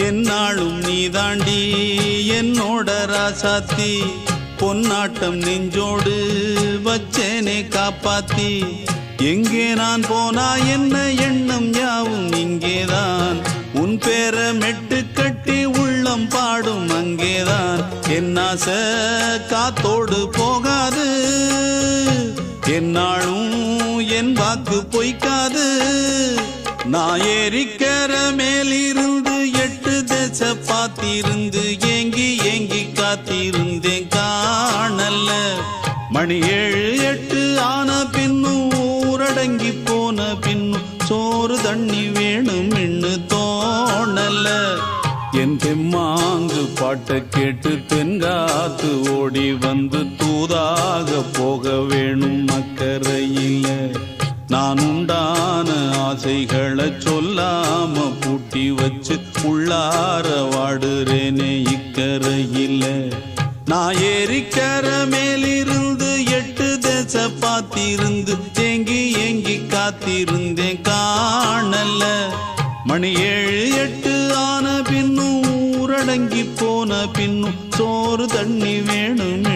என்னாலும் நீதாண்டி என்னோட ராசாத்தி பொன்னாட்டம் நெஞ்சோடு வச்சேனே காப்பாத்தி எங்கே நான் போனா என்ன எண்ணம் யாவும் இங்கேதான் உன் பேர மெட்டு கட்டி உள்ளம் பாடும் அங்கேதான் என் ஆசை காத்தோடு போகாது என்னாலும் என் வாக்கு பொய்க்காது நான் ஏறிக்கிற மேலிருந்து 8 தேச பார்த்திருந்து ஏங்கி ஏங்கி காத்திருந்தேன் காணல மணி 7 8 ஆன பின்னும் ஊரடங்கி போன பின்னும் சோறு தண்ணி வேணும் இன்னு தோணல என் தெம்மாங்கு பாட்டை கேட்டு தென்காத்து ஓடி வந்து தூதாக போக வேணும் அக்கறையில நான் உண்டான ஆசைகளை சொல்லாம பூட்டி வச்சு உள்ளார வாடுறேனே இக்கரையில நான் ஏறிக்கிற மேலிருந்து 8 தேச பார்த்திருந்து ஏங்கி ஏங்கி காத்திருந்தேன் காணல மணி 7 8 ஆன பின்னும் ஊரடங்கி போன பின்னும் சோறு தண்ணி வேணும்